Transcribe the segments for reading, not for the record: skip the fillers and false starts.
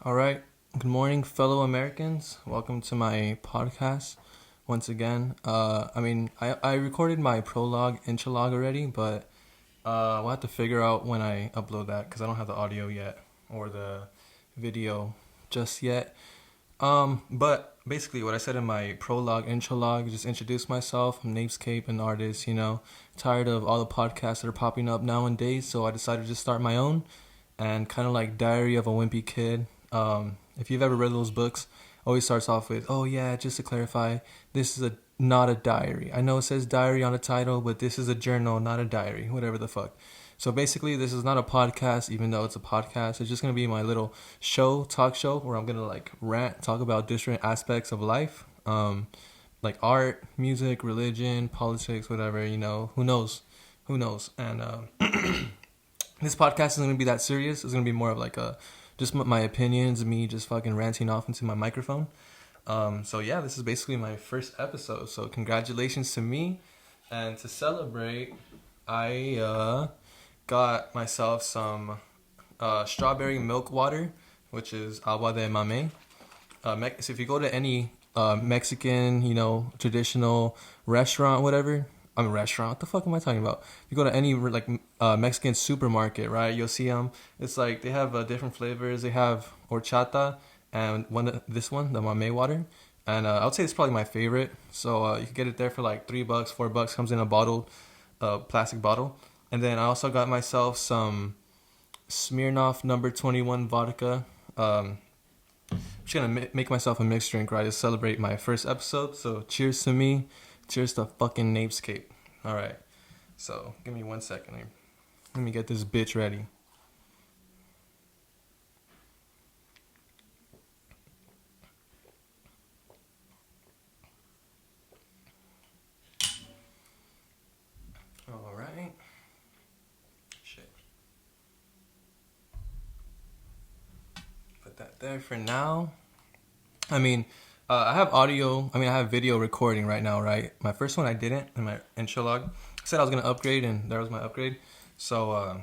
All right. Good morning, fellow Americans. Welcome to my podcast once again. I recorded my prologue, interlog already, but we'll have to figure out when I upload that because I don't have the audio yet or the video just yet. But basically, what I said in my prologue, interlog, just introduce myself. I'm NapesCape, an artist, tired of all the podcasts that are popping up nowadays, so I decided to start my own and kind of like Diary of a Wimpy Kid. If you've ever read those books, always starts off with, "Oh yeah, just to clarify, this is not a diary. I know it says diary on the title, but this is a journal, not a diary. Whatever the fuck." So basically, this is not a podcast, even though it's a podcast. It's just gonna be my little talk show, where I'm gonna like rant, talk about different aspects of life, like art, music, religion, politics, whatever. Who knows? And this podcast isn't gonna be that serious. It's gonna be more of like just my opinions, me just fucking ranting off into my microphone. So yeah, this is basically my first episode. So congratulations to me, and to celebrate, I got myself some strawberry milk water, which is agua de mame. So if you go to any Mexican, traditional restaurant, whatever. I mean, restaurant. What the fuck am I talking about? You go to any like Mexican supermarket, right? You'll see them. It's like they have different flavors. They have horchata and this one, the mame water. And I would say it's probably my favorite. So you can get it there for like $3, $4. Comes in a bottled, plastic bottle. And then I also got myself some Smirnoff Number 21 vodka. I'm just gonna make myself a mixed drink, right, to celebrate my first episode. So cheers to me. Cheers to fucking NapesCape. All right. So give me 1 second here. Let me get this bitch ready. All right. Shit. Put that there for now. I mean, I have audio. I have video recording right now, right? My first one I didn't in my intro log. I said I was gonna upgrade, and there was my upgrade. So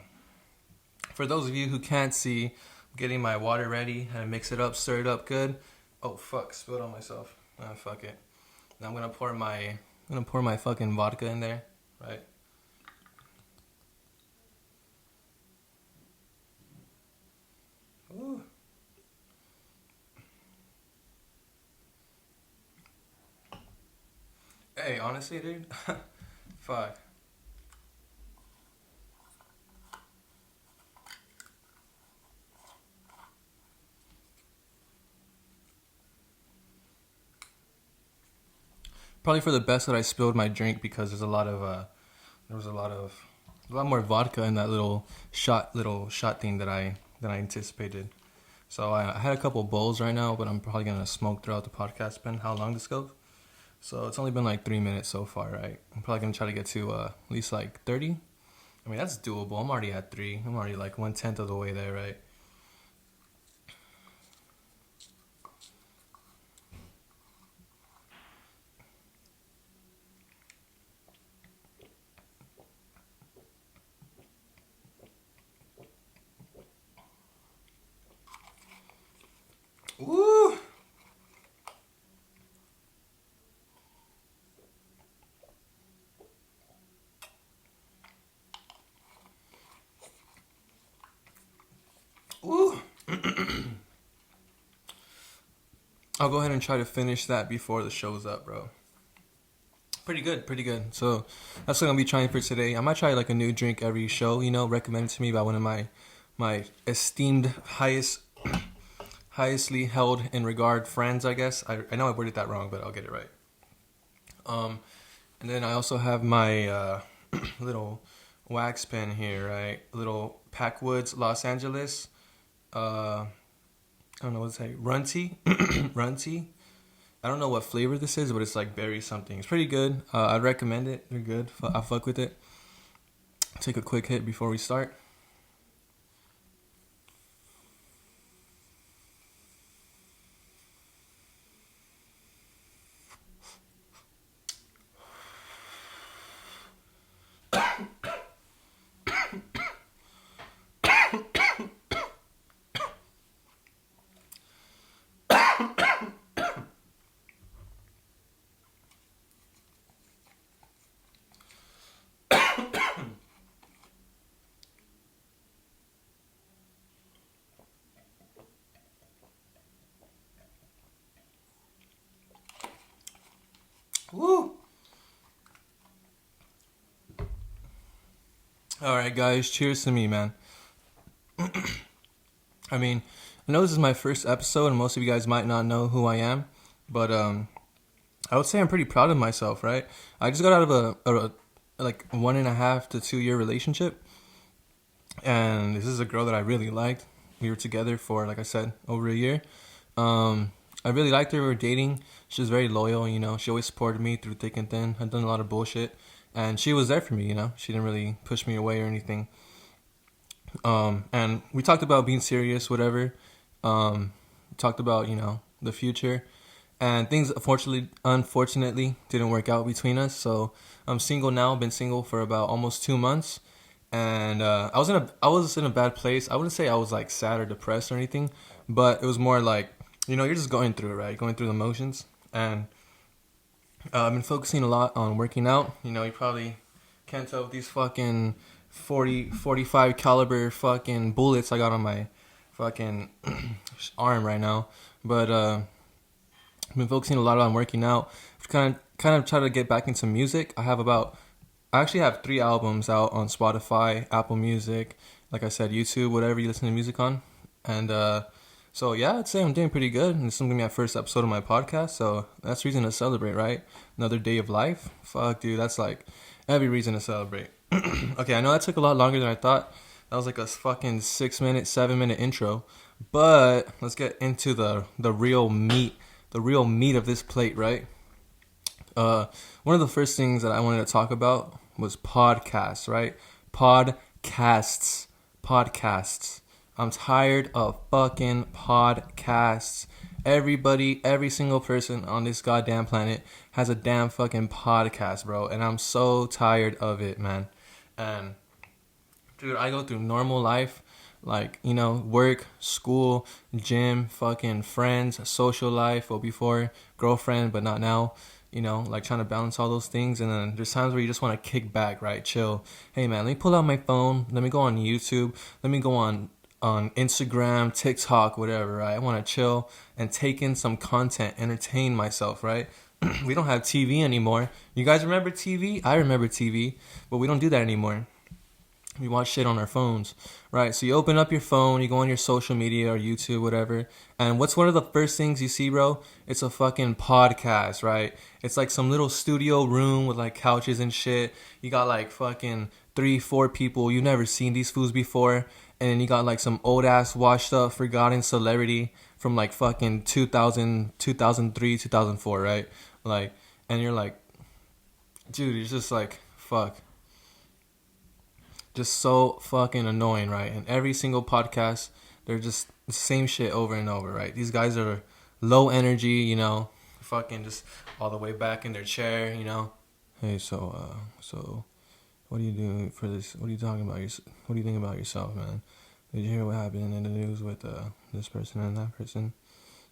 for those of you who can't see, I'm getting my water ready and mix it up, stir it up good. Oh fuck, spilled on myself. Ah, fuck it. Now I'm gonna pour my fucking vodka in there, right? Ooh. Hey, honestly, dude, fuck. Probably for the best that I spilled my drink because there was a lot more vodka in that little shot thing that I anticipated. So I had a couple bowls right now, but I'm probably gonna smoke throughout the podcast. Depending how long this goes. So it's only been like 3 minutes so far, right? I'm probably gonna try to get to at least like 30. I mean that's doable. I'm already at three. I'm already like 1/10 of the way there, right? Woo! Woo! I'll go ahead and try to finish that before the show's up, bro. Pretty good, pretty good. So that's what I'm gonna be trying for today. I might try like a new drink every show, recommended to me by one of my esteemed highestly held in regard friends, I guess. I know I worded that wrong, but I'll get it right. Um and then I also have my little wax pen here, right? Little Packwoods Los Angeles. I don't know what to say. Runty. Runty. I don't know what flavor this is, but it's like berry something. It's pretty good. I'd recommend it. They're good. I fuck with it. Take a quick hit before we start. All right, guys, cheers to me, man. I mean, I know this is my first episode, and most of you guys might not know who I am, but I would say I'm pretty proud of myself, right? I just got out of a like 1.5 to 2 year relationship, and this is a girl that I really liked. We were together for, like I said, over a year. I really liked her. We were dating. She was very loyal, you know. She always supported me through thick and thin. I'd done a lot of bullshit, and she was there for me, you know. She didn't really push me away or anything. And we talked about being serious, whatever. Talked about, you know, the future, and things unfortunately didn't work out between us. So I'm single now. Been single for about almost 2 months, and I was in a bad place. I wouldn't say I was like sad or depressed or anything, but it was more like, you know, you're just going through it, right? Going through the motions, and I've been focusing a lot on working out. You know, you probably can't tell with these fucking 45 caliber fucking bullets I got on my fucking arm right now. But I've been focusing a lot on working out. Kind of try to get back into music. I actually have 3 albums out on Spotify, Apple Music, like I said, YouTube, whatever you listen to music on. And so yeah, I'd say I'm doing pretty good. And this is gonna be my first episode of my podcast, so that's reason to celebrate, right? Another day of life. Fuck, dude, that's like every reason to celebrate. Okay, I know that took a lot longer than I thought. That was like a fucking 6 minute, 7 minute intro. But let's get into the real meat of this plate, right? One of the first things that I wanted to talk about was podcasts, right? Podcasts. Podcasts. I'm tired of fucking podcasts. Everybody, every single person on this goddamn planet has a damn fucking podcast, bro. And I'm so tired of it, man. And, dude, I go through normal life, like, you know, work, school, gym, fucking friends, social life, or before, girlfriend, but not now. You know, like trying to balance all those things. And then there's times where you just want to kick back, right? Chill. Hey, man, let me pull out my phone. Let me go on YouTube. Let me go on Instagram, TikTok, whatever, right? I want to chill and take in some content, entertain myself, right? We don't have TV anymore. You guys remember TV? I remember TV, but we don't do that anymore. We watch shit on our phones, right? So you open up your phone, you go on your social media or YouTube, whatever, and what's one of the first things you see, bro? It's a fucking podcast, right? It's like some little studio room with like couches and shit. You got like fucking 3, 4 people. You've never seen these fools before. And then you got like some old ass washed up forgotten celebrity from like fucking 2000, 2003, 2004, right? Like, and you're like, dude, it's just like, fuck. Just so fucking annoying, right? And every single podcast, they're just the same shit over and over, right? These guys are low energy, you know, fucking just all the way back in their chair, you know. Hey, so what are you doing for this? What are you talking about? What do you think about yourself, man? Did you hear what happened in the news with this person and that person?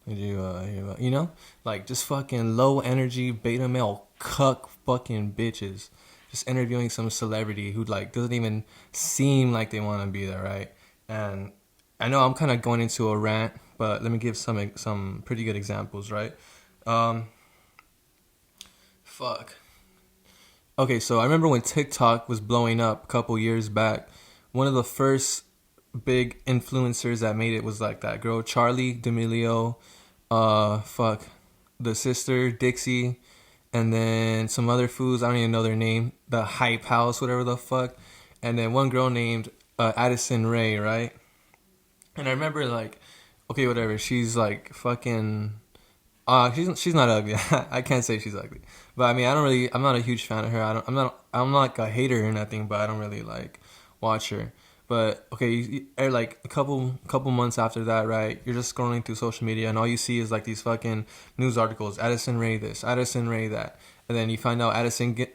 Did you hear about, you know? Like, just fucking low energy, beta male cuck fucking bitches. Just interviewing some celebrity who, like, doesn't even seem like they want to be there, right? And I know I'm kind of going into a rant, but let me give some pretty good examples, right? Fuck. Okay, so I remember when TikTok was blowing up a couple years back, one of the first big influencers that made it was like that girl Charlie D'Amelio, the sister Dixie, and then some other fools, I don't even know their name, the Hype House, whatever the fuck, and then one girl named Addison Rae, right? And I remember like, okay, whatever, she's like fucking she's not ugly. I can't say she's ugly, but I mean, I'm not a huge fan of her. I'm not like a hater or nothing, but I don't really like watch her. But okay, like a couple months after that, right? You're just scrolling through social media, and all you see is like these fucking news articles. Addison Rae this, Addison Rae that, and then you find out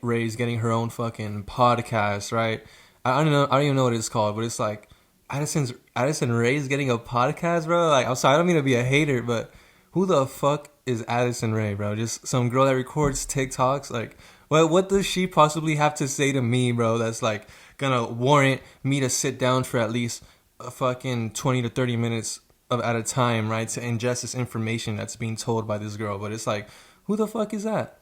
Rae's getting her own fucking podcast, right? I don't know. I don't even know what it's called, but it's like Addison Rae's getting a podcast, bro. Like, I'm sorry, I don't mean to be a hater, but who the fuck is Addison Rae, bro? Just some girl that records TikToks? Like, what does she possibly have to say to me, bro, that's like gonna warrant me to sit down for at least a fucking 20 to 30 minutes at a time, right, to ingest this information that's being told by this girl? But it's like, who the fuck is that?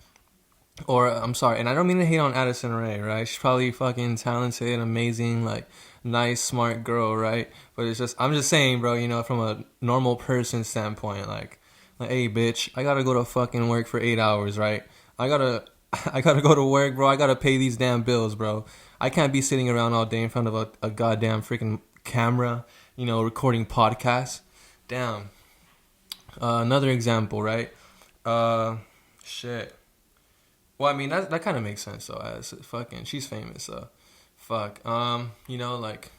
or I'm sorry, and I don't mean to hate on Addison Rae, right? She's probably fucking talented, amazing, like nice, smart girl, right? But it's just, I'm just saying, bro, you know, from a normal person standpoint, like, hey, bitch, I gotta go to fucking work for 8 hours, right? I gotta, I gotta go to work, bro. I gotta pay these damn bills, bro. I can't be sitting around all day in front of a goddamn freaking camera, you know, recording podcasts. Damn. Another example, right? Uh, shit. Well, I mean that kind of makes sense though. As fucking, she's famous, so fuck. You know, like,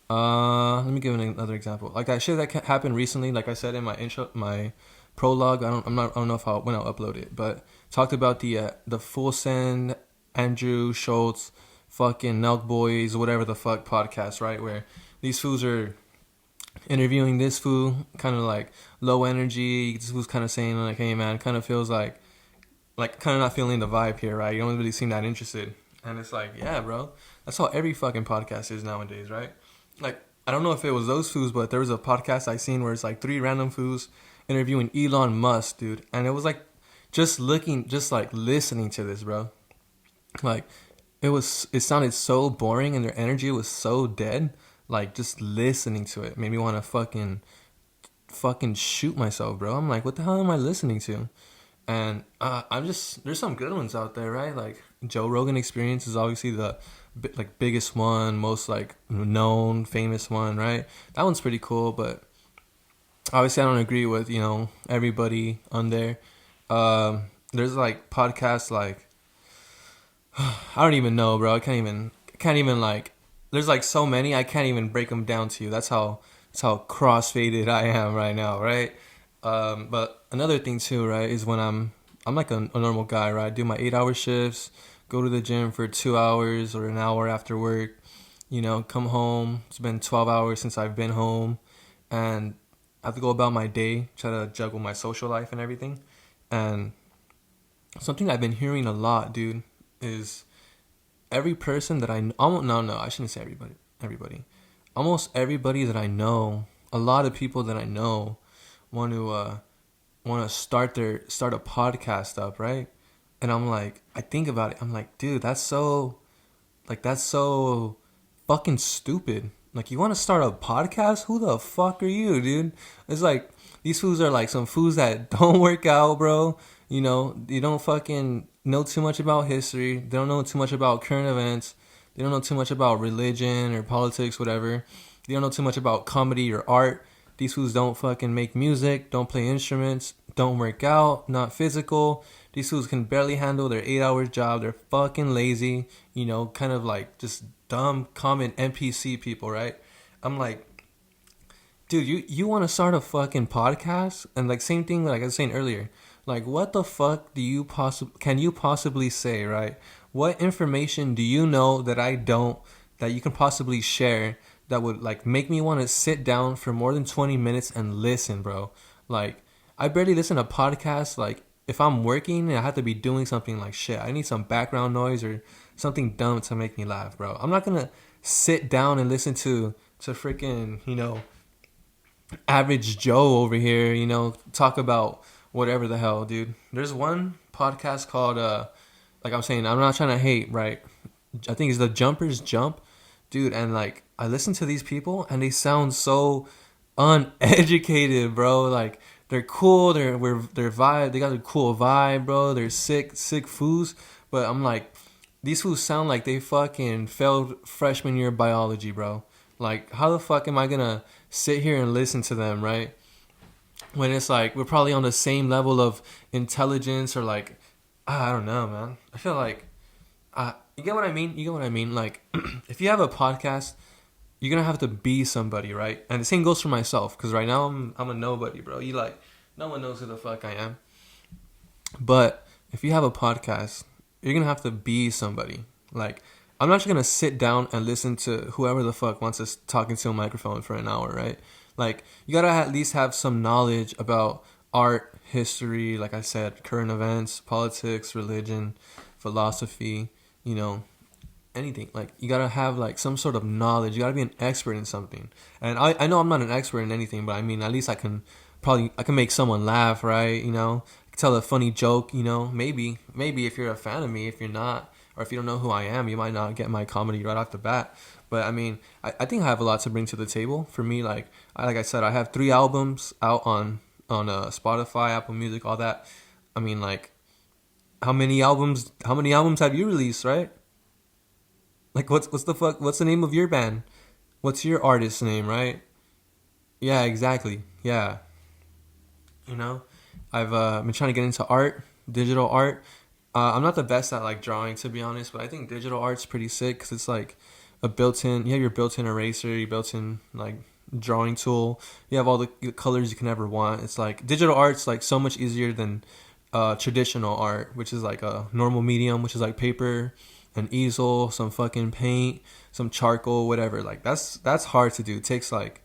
let me give another example. Like that shit that happened recently. Like I said in my intro, my prologue. I don't know if when I'll upload it, but talked about the Full Send, Andrew Schultz, fucking Nelk Boys, whatever the fuck podcast, right? Where these fools are interviewing this fool, kind of like low energy. This fool's kind of saying like, hey man, kind of feels like kind of not feeling the vibe here, right? You don't really seem that interested. And it's like, yeah, bro. That's how every fucking podcast is nowadays, right? Like, I don't know if it was those fools, but there was a podcast I seen where it's like three random fools interviewing Elon Musk, dude. And it was like just like listening to this, bro. Like, it sounded so boring and their energy was so dead. Like, just listening to it made me want to fucking shoot myself, bro. I'm like, what the hell am I listening to? And there's some good ones out there, right? Like Joe Rogan Experience is obviously the like biggest one, most like known, famous one, right? That one's pretty cool, but obviously I don't agree with, you know, everybody on there. There's like podcasts like I don't even know, bro. I can't even like. There's like so many I can't even break them down to you. That's how crossfaded I am right now, right? But another thing too, right, is when I'm like a normal guy, right? I do my 8 hour shifts, go to the gym for 2 hours or an hour after work, you know, come home. It's been 12 hours since I've been home, and I have to go about my day, try to juggle my social life and everything. And something I've been hearing a lot, dude, is every person that no, I shouldn't say everybody. Almost everybody that I know, a lot of people that I know want to start a podcast up, right? And I'm like, I think about it. I'm like, dude, that's so fucking stupid. Like, you want to start a podcast? Who the fuck are you, dude? It's like these fools are like some fools that don't work out, bro. You know, you don't fucking know too much about history. They don't know too much about current events. They don't know too much about religion or politics, whatever. They don't know too much about comedy or art. These fools don't fucking make music, don't play instruments, don't work out, not physical. These fools can barely handle their 8 hour job. They're fucking lazy, you know, kind of like just dumb, common NPC people, right? I'm like, dude, you want to start a fucking podcast? And like, same thing like I was saying earlier. Like, what the fuck can you possibly say, right? What information do you know that I don't, that you can possibly share that would like make me want to sit down for more than 20 minutes and listen, bro? Like, I barely listen to podcasts. Like, if I'm working and I have to be doing something, like, shit, I need some background noise or something dumb to make me laugh, bro. I'm not gonna sit down and listen to freaking, you know, average Joe over here, you know, talk about whatever the hell, dude. There's one podcast called like I'm saying, I'm not trying to hate, right? I think it's the Jumpers Jump, dude. And like, I listen to these people and they sound so uneducated, bro. Like, they're cool, they're vibe, they got a cool vibe, bro. They're sick fools, but I'm like, these fools sound like they fucking failed freshman year biology, bro. Like, how the fuck am I gonna sit here and listen to them, right? When it's like we're probably on the same level of intelligence, or like, I don't know, man. I feel like you get what I mean. You get what I mean. Like, if you have a podcast, you're gonna have to be somebody, right? And the same goes for myself, because right now I'm a nobody, bro. You like, no one knows who the fuck I am. But if you have a podcast, you're gonna have to be somebody. Like, I'm not just gonna sit down and listen to whoever the fuck wants us talking to a microphone for an hour, right? Like, you gotta at least have some knowledge about art, history, like I said, current events, politics, religion, philosophy, you know, anything. Like, you gotta have like some sort of knowledge. You gotta be an expert in something. And I know I'm not an expert in anything, but I mean, at least I can make someone laugh, right? You know, tell a funny joke, maybe if you're a fan of me. If you're not, or if you don't know who I am, you might not get my comedy right off the bat. But I mean, I think I have a lot to bring to the table. For me, like I said, I have 3 albums out on Spotify, Apple Music, all that. I mean, like, how many albums have you released, right? Like, what's the name of your band? What's your artist's name, right? Yeah, exactly. Yeah, you know, I've been trying to get into art, digital art. I'm not the best at like drawing, to be honest, but I think digital art's pretty sick because it's like a built-in. You have your built-in eraser, your built-in like drawing tool. You have all the colors you can ever want. It's like digital art's like so much easier than traditional art, which is like a normal medium, which is like paper, an easel, some fucking paint, some charcoal, whatever. Like that's hard to do. It takes like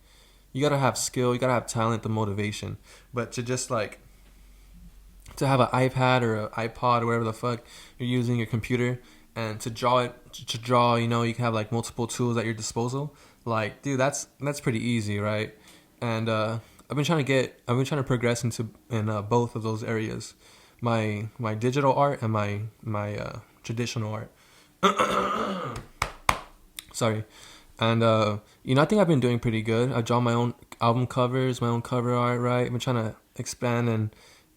you gotta have skill, you gotta have talent, the motivation. But to just like to have an iPad or an iPod or whatever the fuck you're using, your computer, and to draw, you can have like multiple tools at your disposal. Like, dude, that's pretty easy, right? And I've been trying to progress in both of those areas, my digital art and my traditional art. Sorry. And I think I've been doing pretty good. I draw my own album covers, my own cover art, right? I've been trying to expand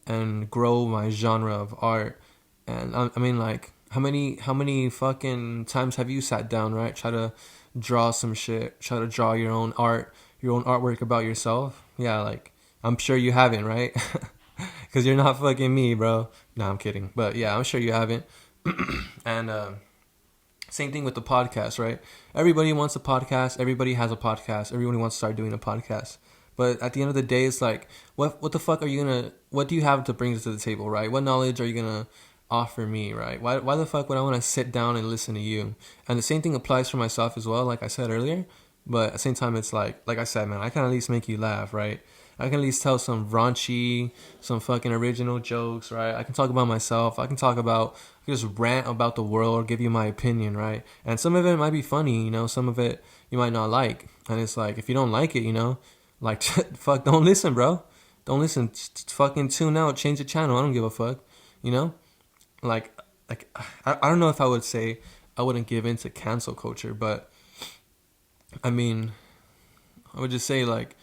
and grow my genre of art. And I mean, like, how many fucking times have you sat down, right? Try to draw some shit, try to draw your own art, your own artwork about yourself. Yeah, like, I'm sure you haven't, right? Because you're not fucking me, bro. No, I'm kidding. But yeah, I'm sure you haven't. And same thing with the podcast, right? Everybody wants a podcast. Everybody has a podcast. Everybody wants to start doing a podcast. But at the end of the day, it's like, what the fuck are you gonna? What do you have to bring to the table, right? What knowledge are you gonna offer me, right? Why the fuck would I want to sit down and listen to you? And the same thing applies for myself as well, like I said earlier. But at the same time, it's like I said, man, I can at least make you laugh, right? I can at least tell some fucking original jokes, right? I can talk about myself. I can just rant about the world, give you my opinion, right? And some of it might be funny, some of it you might not like. And it's like, if you don't like it, like, fuck, don't listen, bro. Don't listen. Fucking tune out, change the channel. I don't give a fuck, you know? Like, I don't know if I would say I wouldn't give in to cancel culture, but I mean, I would just say like,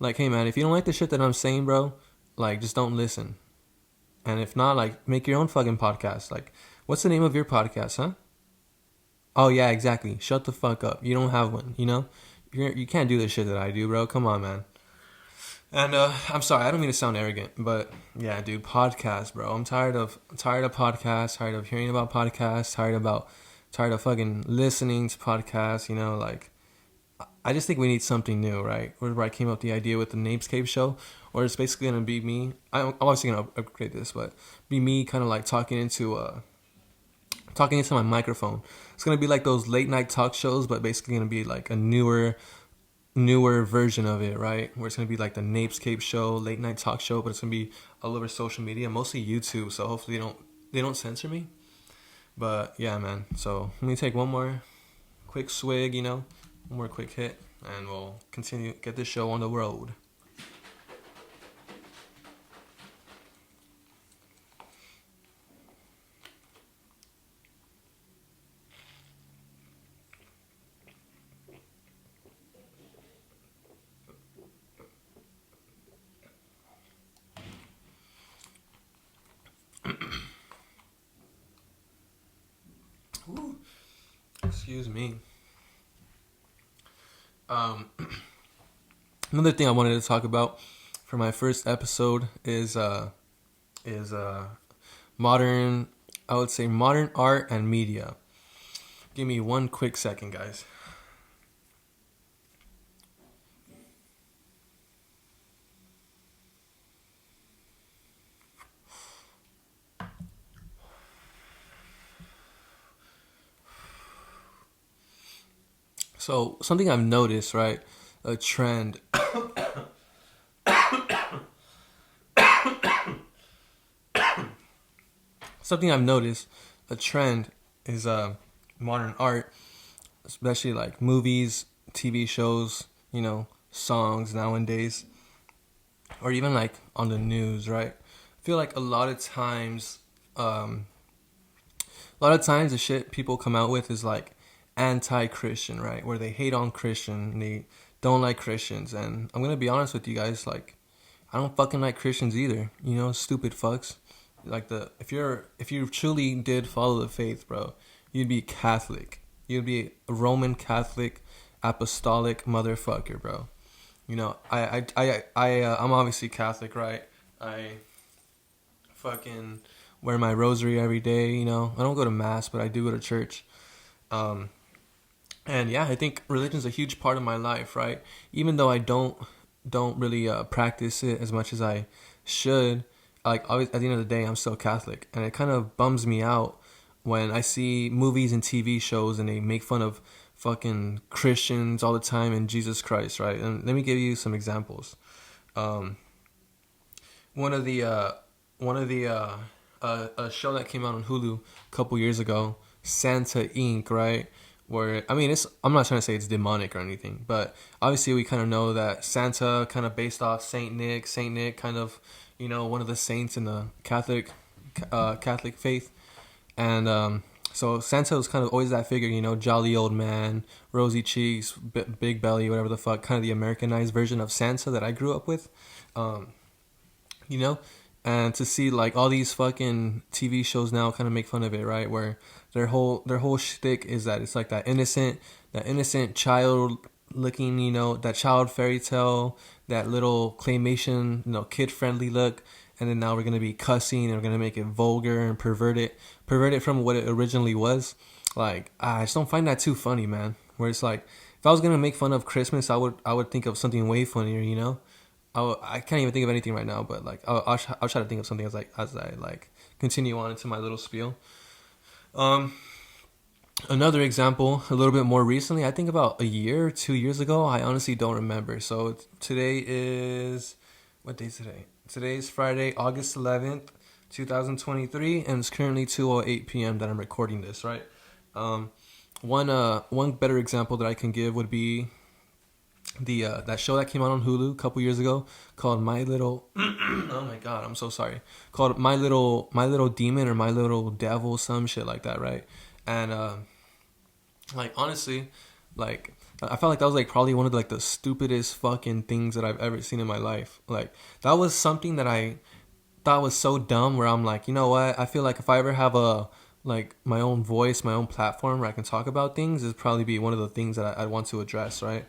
hey man, if you don't like the shit that I'm saying, bro, like, just don't listen. And if not, like, make your own fucking podcast. Like, what's the name of your podcast, huh? Oh yeah, exactly. Shut the fuck up. You don't have one, you can't do the shit that I do, bro. Come on, man. And I'm sorry, I don't mean to sound arrogant, but yeah, dude, podcasts, bro. I'm tired of podcasts, tired of hearing about podcasts, tired of fucking listening to podcasts. Like, I just think we need something new, right? Where I came up with the idea with the NapesCape show, or it's basically gonna be me. I'm obviously gonna upgrade this, but be me kind of like talking into my microphone. It's gonna be like those late night talk shows, but basically gonna be like a newer version of it, right? Where it's gonna be like the NapesCape show, late night talk show, but it's gonna be all over social media, mostly YouTube. So hopefully they don't censor me. But yeah, man. So let me take one more quick swig, one more quick hit, and we'll continue get this show on the road. Ooh, excuse me. Another thing I wanted to talk about for my first episode is modern, I would say modern art and media. Give me one quick second, guys. So something I've noticed, right? A trend. Something I've noticed, a trend is modern art, especially like movies, TV shows, songs nowadays, or even like on the news, right? feel like a lot of times the shit people come out with is like anti-Christian, right? Where they hate on Christian and they don't like Christians. And I'm gonna be honest with you guys, like I don't fucking like Christians either. You know, stupid fucks. Like if you truly did follow the faith, bro, you'd be Catholic. You'd be a Roman Catholic, apostolic motherfucker, bro. You know, I'm obviously Catholic, right? I fucking wear my rosary every day. You know, I don't go to mass, but I do go to church. Um, and yeah, I think religion's a huge part of my life, right? Even though I don't really practice it as much as I should. Like always, at the end of the day, I'm still Catholic, and it kind of bums me out when I see movies and TV shows and they make fun of fucking Christians all the time and Jesus Christ, right? And let me give you some examples. Um, one of the a show that came out on Hulu a couple years ago, Santa Inc., right? Where I mean, I'm not trying to say it's demonic or anything, but obviously we kind of know that Santa kind of based off Saint Nick. Saint Nick kind of, you know, one of the saints in the Catholic faith, and so Santa was kind of always that figure, you know, jolly old man, rosy cheeks, big belly, whatever the fuck, kind of the Americanized version of Santa that I grew up with. Um, you know, and to see like all these fucking TV shows now kind of make fun of it, right? Where their whole shtick is that it's like that innocent child looking, you know, that child fairy tale, that little claymation, you know, kid friendly look, and then now we're gonna be cussing and we're gonna make it vulgar and pervert it from what it originally was. Like I just don't find that too funny, man. Where it's like if I was gonna make fun of Christmas, I would think of something way funnier, you know. I can't even think of anything right now, but like I'll try to think of something as I like continue on into my little spiel. Um, Another example, a little bit more recently, I think about a year or 2 years ago. I honestly don't remember. So today is what day is today? Today is Friday, August 11th, 2023, and it's currently 2:08 p.m. that I'm recording this. Right. Um, one better example that I can give would be the that show that came out on Hulu a couple years ago called My Little oh my god, I'm so sorry. Called My Little Demon or My Little Devil, some shit like that, right? And like honestly, like I felt like that was like probably one of like the stupidest fucking things that I've ever seen in my life. Like that was something that I thought was so dumb where I'm like, you know what? I feel like if I ever have a like my own voice, my own platform where I can talk about things, it'd probably be one of the things that I'd want to address, right?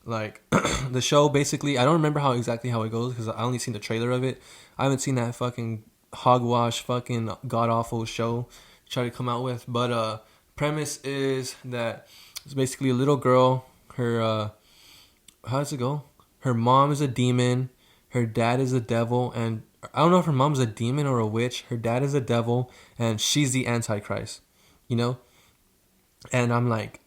Like the show basically, I don't remember exactly how it goes because I only seen the trailer of it. I haven't seen that fucking hogwash fucking god awful show try to come out with. But premise is that it's basically a little girl. Her how does it go? Her mom is a demon. Her dad is a devil, and I don't know if her mom's a demon or a witch. Her dad is a devil, and she's the Antichrist. You know, and I'm like,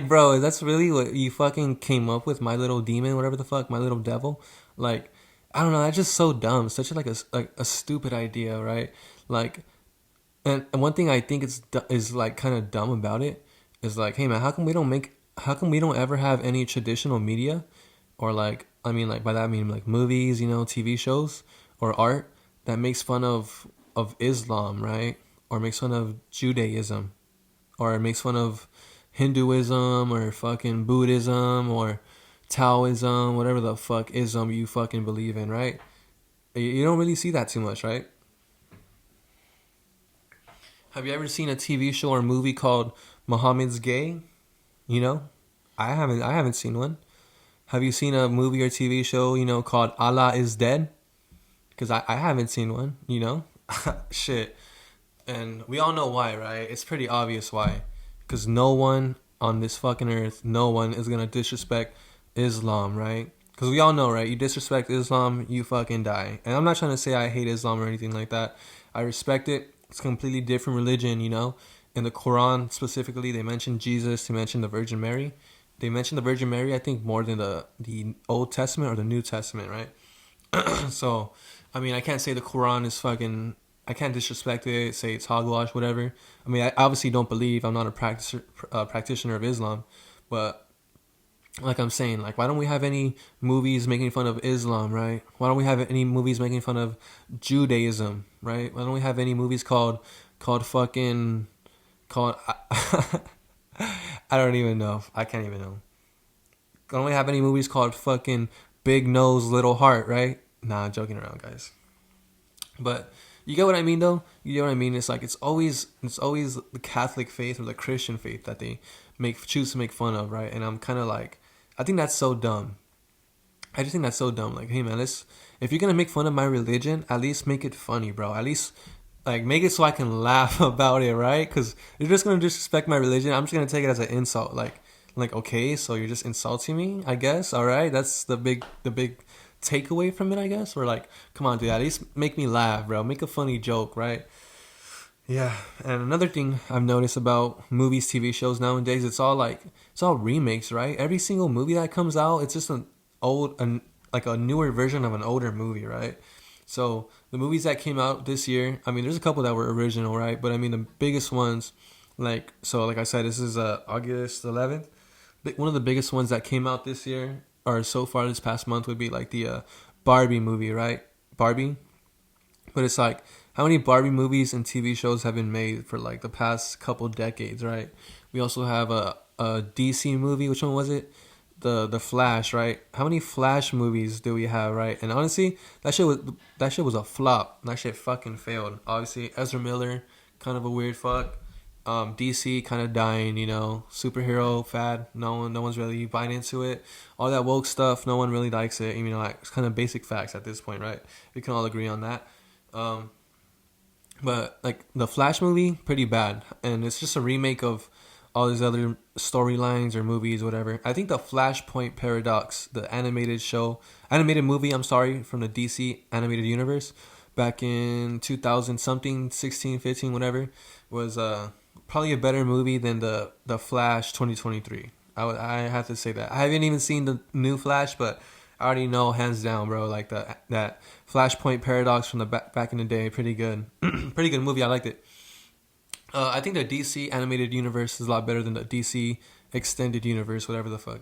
bro, that's really what you fucking came up with, my little demon, whatever the fuck, my little devil. Like, I don't know, that's just so dumb. Such like a stupid idea, right? Like, and one thing I think is like kind of dumb about it is like, hey man, how come we don't ever have any traditional media, or like, I mean, like by that I mean like movies, you know, TV shows or art that makes fun of Islam, right? Or makes fun of Judaism, or it makes fun of Hinduism or fucking Buddhism or Taoism, whatever the fuck ism you fucking believe in, right? You don't really see that too much, right? Have you ever seen a TV show or movie called Muhammad's Gay? You know, I haven't seen one. Have you seen a movie or TV show, you know, called Allah is Dead? Because I haven't seen one, you know? Shit. And we all know why, right? It's pretty obvious why. Because no one on this fucking earth, no one is going to disrespect Islam, right? Because we all know, right? You disrespect Islam, you fucking die. And I'm not trying to say I hate Islam or anything like that. I respect it. It's a completely different religion, you know? In the Quran, specifically, they mention Jesus, they mention the Virgin Mary. They mention the Virgin Mary, I think, more than the Old Testament or the New Testament, right? So, I mean, I can't say the Quran is fucking... I can't disrespect it, say it's hogwash, whatever. I mean, I obviously don't believe. I'm not a practitioner of Islam. But like I'm saying, like, why don't we have any movies making fun of Islam, right? Why don't we have any movies making fun of Judaism, right? Why don't we have any movies called fucking called I don't even know. I can't even know. Why don't we have any movies called fucking Big Nose Little Heart, right? Nah, I'm joking around, guys. But you get what I mean, though. You get what I mean. It's like it's always the Catholic faith or the Christian faith that they choose to make fun of, right? And I'm kind of like, I think that's so dumb. I just think that's so dumb. Like, hey man, if you're gonna make fun of my religion, at least make it funny, bro. At least like make it so I can laugh about it, right? Because you're just gonna disrespect my religion. I'm just gonna take it as an insult. Like okay, so you're just insulting me, I guess. All right, that's the big takeaway from it, I guess. Or like, come on, dude, at least make me laugh, bro. Make a funny joke, right? Yeah, and another thing I've noticed about movies, TV shows nowadays, it's all remakes, right? Every single movie that comes out, it's just like a newer version of an older movie, right? So the movies that came out this year, I mean, there's a couple that were original, right? But I mean, the biggest ones, like I said, this is August 11th. One of the biggest ones that came out this year, or so far this past month, would be like the Barbie movie, right? Barbie. But it's like, how many Barbie movies and TV shows have been made for like the past couple decades, right? We also have a DC movie. Which one was it? The Flash, right? How many Flash movies do we have, right? And honestly, that shit was a flop. That shit fucking failed. Obviously, Ezra Miller, kind of a weird fuck. DC kind of dying, superhero fad. No one's really buying into it. All that woke stuff, no one really likes it. Like it's kind of basic facts at this point, right? We can all agree on that. Um, but like the Flash movie, pretty bad, and it's just a remake of all these other storylines or movies, whatever. I think the Flashpoint Paradox, the animated movie, I'm sorry, from the DC animated universe, back in 2000 something, 16, 15, whatever, was probably a better movie than the Flash 2023. I have to say that. I haven't even seen the new Flash, but I already know hands down, bro. Like that Flashpoint Paradox from the back in the day, pretty good, pretty good movie. I liked it. I think the DC animated universe is a lot better than the DC extended universe, whatever the fuck.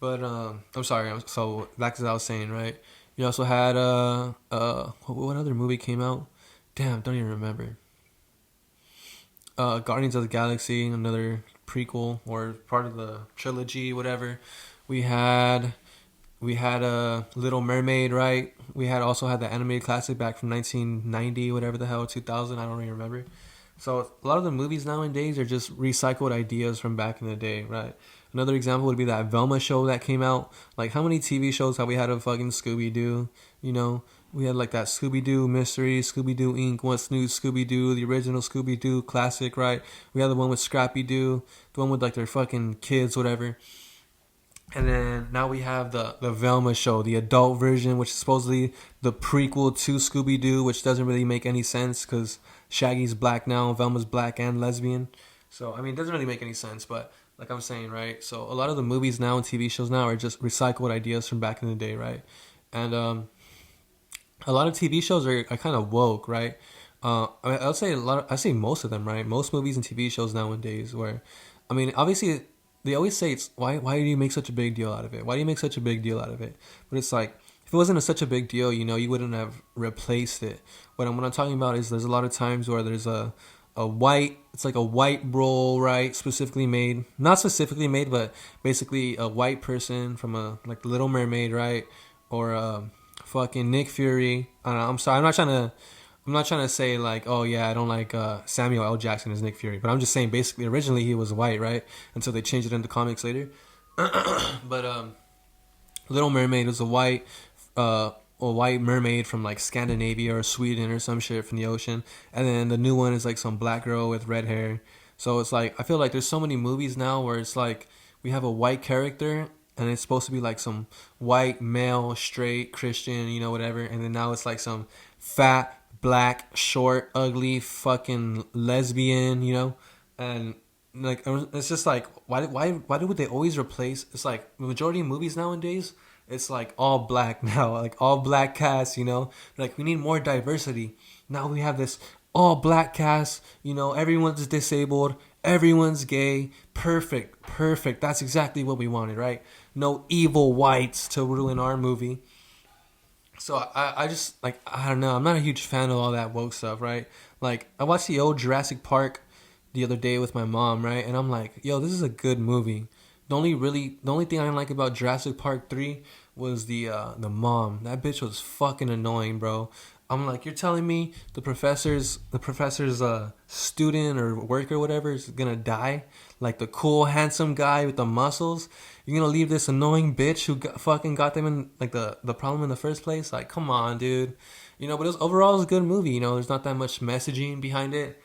But I'm sorry. So back to what I was saying, right? You also had what other movie came out? Damn, don't even remember. Guardians of the Galaxy, another prequel or part of the trilogy, whatever. We had Little Mermaid, right? We also had the animated classic back from 1990, whatever the hell, 2000. I don't even remember. So a lot of the movies nowadays are just recycled ideas from back in the day, right? Another example would be that Velma show that came out. Like, how many TV shows have we had of fucking Scooby Doo? We had like that Scooby Doo Mystery, Scooby Doo Inc., What's New Scooby Doo, the original Scooby Doo classic, right? We had the one with Scrappy Doo, the one with like their fucking kids, whatever. And then now we have the Velma show, the adult version, which is supposedly the prequel to Scooby Doo, which doesn't really make any sense because Shaggy's black now, Velma's black and lesbian. So, I mean, it doesn't really make any sense, but like I'm saying, right? So, a lot of the movies now and TV shows now are just recycled ideas from back in the day, right? And a lot of TV shows are kind of woke, right? I mean, I'd say most of them, right? Most movies and TV shows nowadays where, I mean, obviously they always say it's why do you make such a big deal out of it? Why do you make such a big deal out of it? But it's like, if it wasn't such a big deal, you wouldn't have replaced it. What I'm talking about is there's a lot of times where there's it's like a white role, right? Not specifically made, but basically a white person from like the Little Mermaid, right? Or fucking Nick Fury. I don't know, I'm sorry, I'm not trying to say like, oh yeah, I don't like Samuel L. Jackson as Nick Fury, but I'm just saying basically originally he was white, right? Until they changed it into comics later. But Little Mermaid was a white mermaid from like Scandinavia or Sweden or some shit from the ocean, and then the new one is like some black girl with red hair. So it's like I feel like there's so many movies now where it's like we have a white character and it's supposed to be like some white male straight Christian, whatever, and then now it's like some fat black short ugly fucking lesbian, and like it's just like why would they always replace? It's like the majority of movies nowadays, it's like all black now, like all black cast, like we need more diversity. Now we have this all black cast, everyone's disabled, everyone's gay, perfect, that's exactly what we wanted, right? no evil whites to ruin our movie. So I just like I don't know. I'm not a huge fan of all that woke stuff, right? Like I watched the old Jurassic Park the other day with my mom, right? And I'm like, yo, this is a good movie. The only thing I didn't like about Jurassic Park 3 was the mom. That bitch was fucking annoying, bro. I'm like, you're telling me the professor's student or work or whatever is gonna die? Like the cool, handsome guy with the muscles? You're gonna leave this annoying bitch who fucking got them in like the problem in the first place? Like, come on, dude. But overall it was a good movie. There's not that much messaging behind it.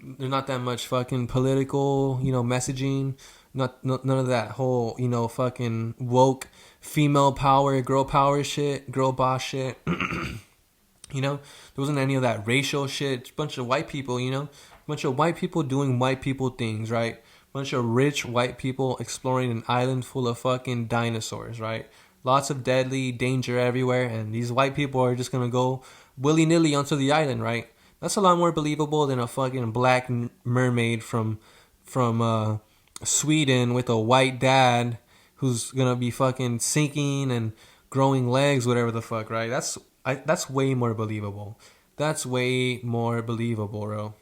There's not that much fucking political, messaging. None of that whole, fucking woke female power, girl power shit, girl boss shit. There wasn't any of that racial shit. It's a bunch of white people, bunch of white people doing white people things, right? Bunch of rich white people exploring an island full of fucking dinosaurs, right? Lots of deadly danger everywhere, and these white people are just gonna go willy nilly onto the island, right? That's a lot more believable than a fucking black mermaid from Sweden with a white dad who's gonna be fucking sinking and growing legs, whatever the fuck, right? That's way more believable. That's way more believable, bro.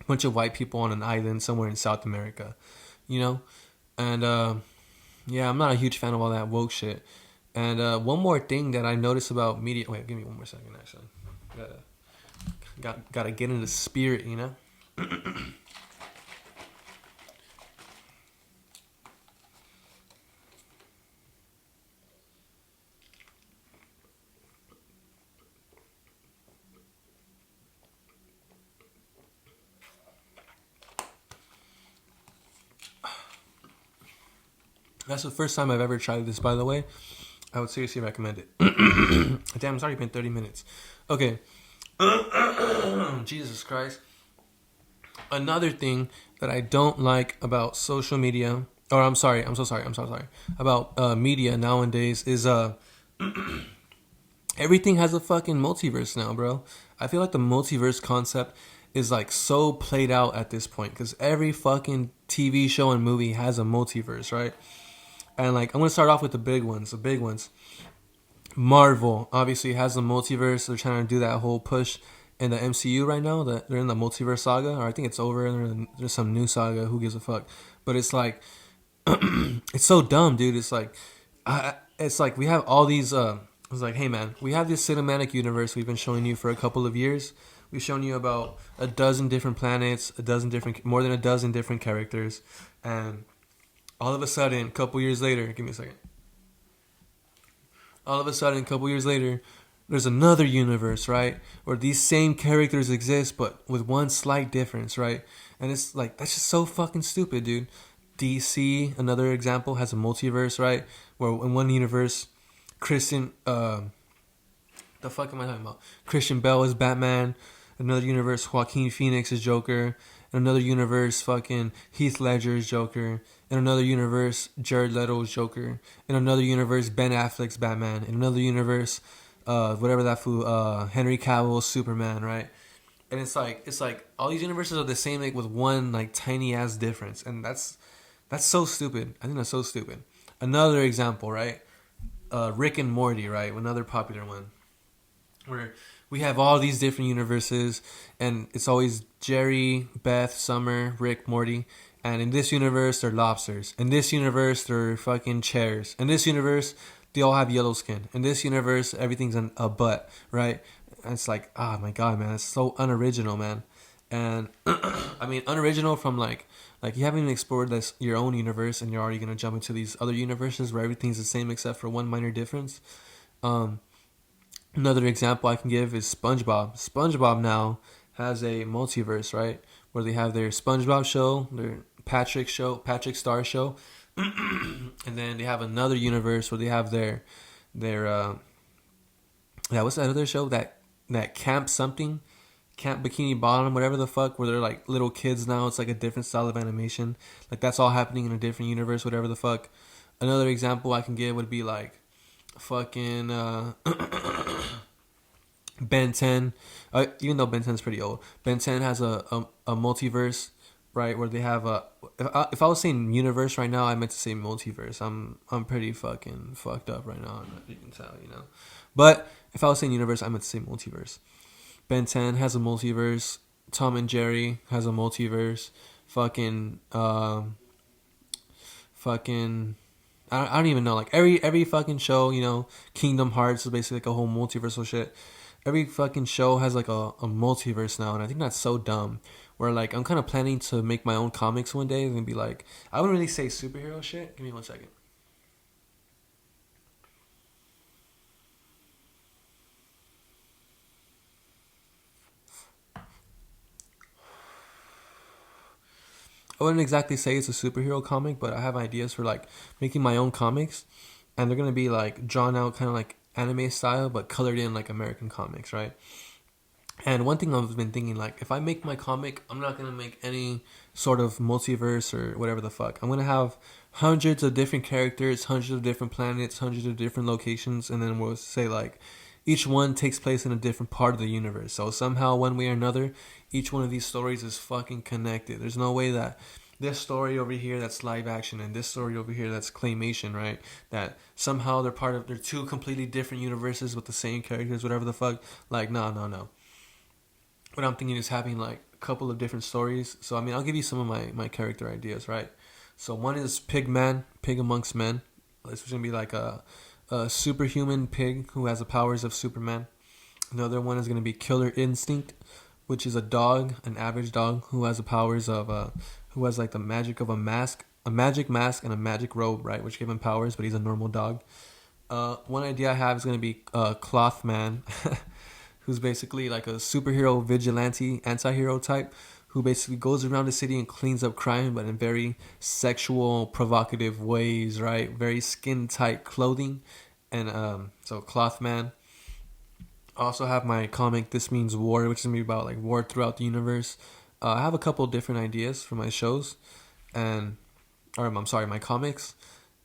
Bunch of white people on an island somewhere in South America, you know? And, yeah, I'm not a huge fan of all that woke shit. And one more thing that I noticed about media... Wait, give me one more second, actually. Gotta get in the spirit, That's the first time I've ever tried this, by the way. I would seriously recommend it. Damn, it's already been 30 minutes. Okay. Jesus Christ. Another thing that I don't like about social media, or I'm so sorry, about media nowadays is everything has a fucking multiverse now, bro. I feel like the multiverse concept is like so played out at this point because every fucking TV show and movie has a multiverse, right? And like I'm gonna start off with the big ones. The big ones. Marvel obviously has the multiverse. They're trying to do that whole push in the MCU right now. That they're in the multiverse saga, or I think it's over. There's some new saga. Who gives a fuck? But it's like, it's so dumb, dude. It's like we have all these. It's like, hey man, we have this cinematic universe we've been showing you for a couple of years. We've shown you about a dozen different planets, more than a dozen different characters, and all of a sudden, a couple years later, give me a second. All of a sudden, a couple years later, there's another universe, right? Where these same characters exist, but with one slight difference, right? And it's like, that's just so fucking stupid, dude. DC, another example, has a multiverse, right? Where in one universe, the fuck am I talking about? Christian Bale is Batman. Another universe, Joaquin Phoenix is Joker. In another universe, fucking Heath Ledger is Joker. In another universe, Jared Leto is Joker. In another universe, Ben Affleck's Batman. In another universe, whatever that fool, Henry Cavill's Superman, right? And it's like all these universes are the same, like with one like tiny ass difference, and that's so stupid. I think that's so stupid. Another example, right? Rick and Morty, right? Another popular one, where we have all these different universes, and it's always Jerry, Beth, Summer, Rick, Morty. And in this universe, they're lobsters. In this universe, they're fucking chairs. In this universe, they all have yellow skin. In this universe, everything's a butt, right? And it's like, oh my god, man, it's so unoriginal, man. And I mean, unoriginal from like you haven't even explored your own universe, and you're already gonna jump into these other universes where everything's the same except for one minor difference. Another example I can give is SpongeBob. SpongeBob now has a multiverse, right? Where they have their SpongeBob show, their Patrick Star show, and then they have another universe where they have their what's that other show? That Camp Bikini Bottom, whatever the fuck, where they're like little kids now. It's like a different style of animation. Like that's all happening in a different universe, whatever the fuck. Another example I can give would be like fucking Ben 10. Even though Ben 10 is pretty old, Ben 10 has a multiverse right? Where they have a. If I was saying universe right now, I meant to say multiverse. I'm pretty fucking fucked up right now. I don't know if you can tell, you know. But if I was saying universe, I meant to say multiverse. Ben 10 has a multiverse. Tom and Jerry has a multiverse. Fucking fucking I don't even know. Like every fucking show, you know, Kingdom Hearts is basically like a whole multiversal shit. Every fucking show has like a multiverse now, and I think that's so dumb. Where like I'm kind of planning to make my own comics one day and be like, I wouldn't really say superhero shit. Give me 1 second. I wouldn't exactly say it's a superhero comic, but I have ideas for like making my own comics, and they're gonna be like drawn out kind of like anime style, but colored in like American comics, right? And one thing I've been thinking, like, if I make my comic, I'm not gonna make any sort of multiverse or whatever the fuck. I'm gonna have hundreds of different characters, hundreds of different planets, hundreds of different locations, and then we'll say like each one takes place in a different part of the universe. So somehow, one way or another, each one of these stories is fucking connected. There's no way that this story over here that's live action and this story over here that's claymation, right? That somehow they're two completely different universes with the same characters, whatever the fuck. Like, no, no, no. What I'm thinking is having like a couple of different stories. So I mean, I'll give you some of my character ideas, right? So one is Pigman, Pig Amongst Men. This is gonna be like a superhuman pig who has the powers of Superman. Another one is gonna be Killer Instinct, which is a dog, an average dog who has the powers of who has like the magic of a magic mask and a magic robe, right? Which give him powers, but he's a normal dog. One idea I have is gonna be Cloth Man. Who's basically like a superhero vigilante anti-hero type who basically goes around the city and cleans up crime, but in very sexual provocative ways, right? Very skin tight clothing. And so Cloth Man. I also have my comic This Means War, which is gonna be about like war throughout the universe. I have a couple different ideas for my shows, and or I'm sorry, my comics,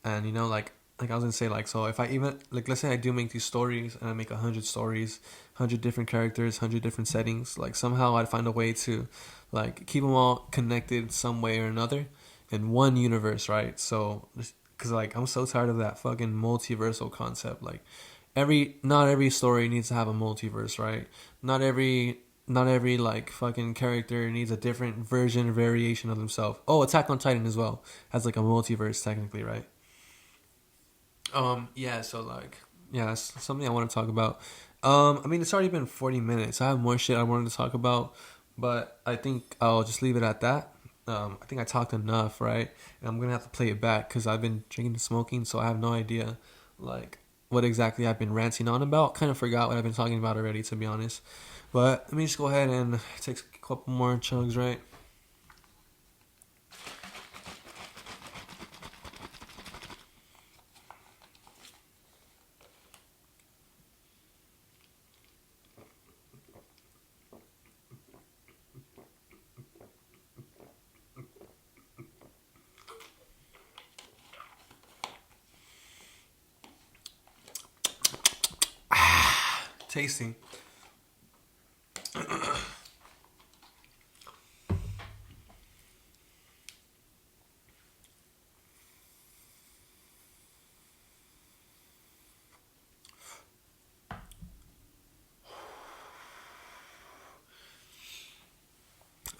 and you know like I was gonna say, like, so if I even like, let's say I do make these stories and I make 100 stories, 100 different characters, 100 different settings, like somehow I'd find a way to like keep them all connected some way or another in one universe, right? So because like I'm so tired of that fucking multiversal concept. Like not every story needs to have a multiverse, right? Not every like fucking character needs a different version or variation of themselves. Oh, Attack on Titan as well has like a multiverse technically, right? Yeah, so like, yeah, that's something I want to talk about. I mean, it's already been 40 minutes. I have more shit I wanted to talk about, but I think I'll just leave it at that. I think I talked enough, right? And I'm gonna have to play it back because I've been drinking and smoking, so I have no idea, like, what exactly I've been ranting on about. Kind of forgot what I've been talking about already, to be honest. But let me just go ahead and take a couple more chugs, right? Tasting.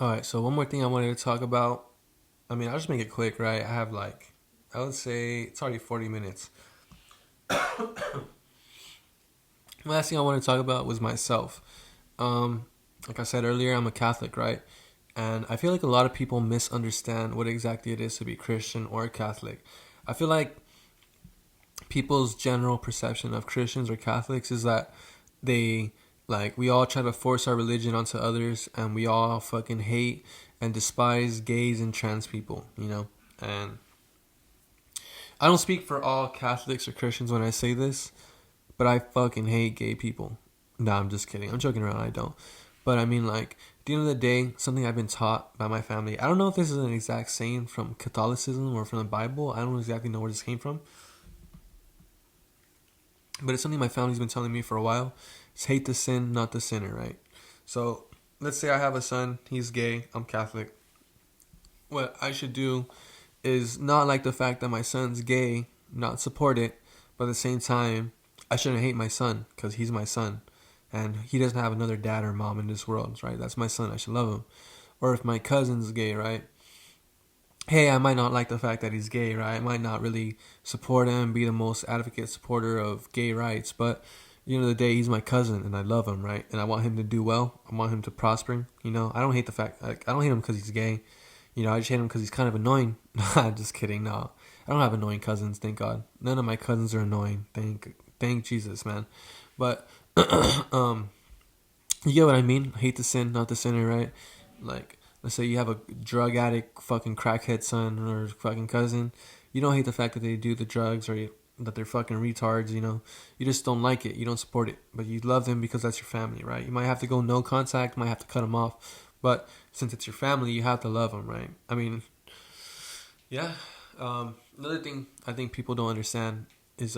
All right, so one more thing I wanted to talk about. I mean, I'll just make it quick, right? I have like, I would say it's already 40 minutes. Last thing I want to talk about was myself. Like I said earlier, I'm a Catholic, right? And I feel like a lot of people misunderstand what exactly it is to be Christian or Catholic. I feel like people's general perception of Christians or Catholics is that they, like, we all try to force our religion onto others, and we all fucking hate and despise gays and trans people, you know? And I don't speak for all Catholics or Christians when I say this, but I fucking hate gay people. No, I'm just kidding. I'm joking around. I don't. But I mean, like, at the end of the day, something I've been taught by my family. I don't know if this is an exact saying from Catholicism or from the Bible. I don't exactly know where this came from. But it's something my family's been telling me for a while. It's hate the sin, not the sinner, right? So let's say I have a son. He's gay. I'm Catholic. what I should do is not like the fact that my son's gay, not support it, but at the same time, I shouldn't hate my son because he's my son, and he doesn't have another dad or mom in this world, right? That's my son. I should love him. Or if my cousin's gay, right? Hey, I might not like the fact that he's gay, right? I might not really support him, be the most advocate supporter of gay rights, but at the end of the day, he's my cousin, and I love him, right? And I want him to do well. I want him to prosper. I don't hate the fact. Like, I don't hate him because he's gay. I just hate him because he's kind of annoying. Just kidding. No, I don't have annoying cousins. Thank God. None of my cousins are annoying. Thank Jesus, man. But you get what I mean? Hate the sin, not the sinner, right? Like, let's say you have a drug addict, fucking crackhead son or fucking cousin. You don't hate the fact that they do the drugs or that they're fucking retards, You just don't like it. You don't support it. But you love them because that's your family, right? You might have to go no contact, might have to cut them off. But since it's your family, you have to love them, right? I mean, yeah. Another thing I think people don't understand is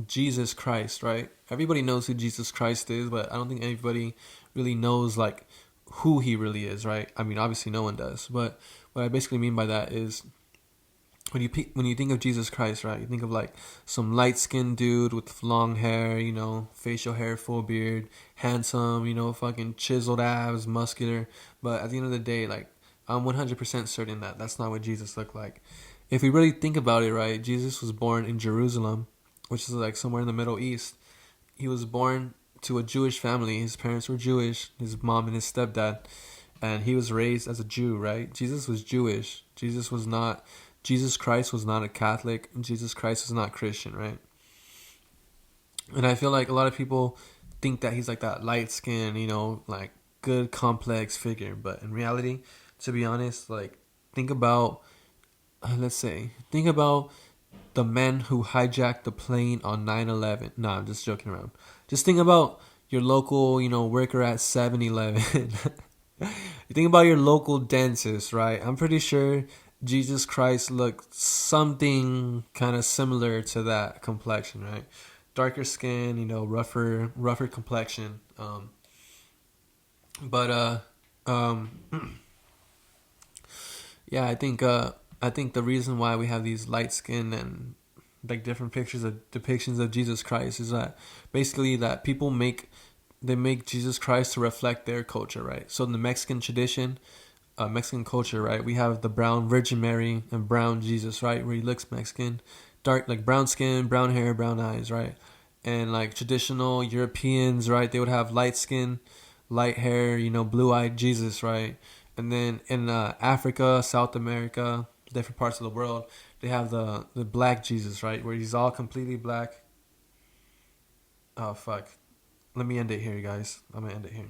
Jesus Christ, right? Everybody knows who Jesus Christ is, but I don't think anybody really knows like who he really is, right? I mean, obviously no one does, but what I basically mean by that is when you think of Jesus Christ, right? You think of like some light skinned dude with long hair, facial hair, full beard, handsome, fucking chiseled abs, muscular. But at the end of the day, like I'm 100% certain that that's not what Jesus looked like. If we really think about it, right? Jesus was born in Jerusalem, which is like somewhere in the Middle East. He was born to a Jewish family. His parents were Jewish, his mom and his stepdad, and he was raised as a Jew, right? Jesus was Jewish. Jesus Christ was not a Catholic. Jesus Christ was not Christian, right? And I feel like a lot of people think that he's like that light skin, like good complex figure. But in reality, to be honest, like think about, think about the men who hijacked the plane on 9/11. No, I'm just joking around. Just think about your local, worker at 7-Eleven. You think about your local dentist, right? I'm pretty sure Jesus Christ looked something kind of similar to that complexion, right? Darker skin, rougher complexion. But yeah, I think the reason why we have these light skin and like different pictures of depictions of Jesus Christ is that basically that people make Jesus Christ to reflect their culture, right? So in the Mexican tradition, Mexican culture, right, we have the brown Virgin Mary and brown Jesus, right, where he looks Mexican, dark like brown skin, brown hair, brown eyes, right, and like traditional Europeans, right, they would have light skin, light hair, blue-eyed Jesus, right, and then in Africa, South America, different parts of the world, they have the black Jesus, right, where he's all completely black. Oh fuck. Let me end it here, guys. I'm gonna end it here.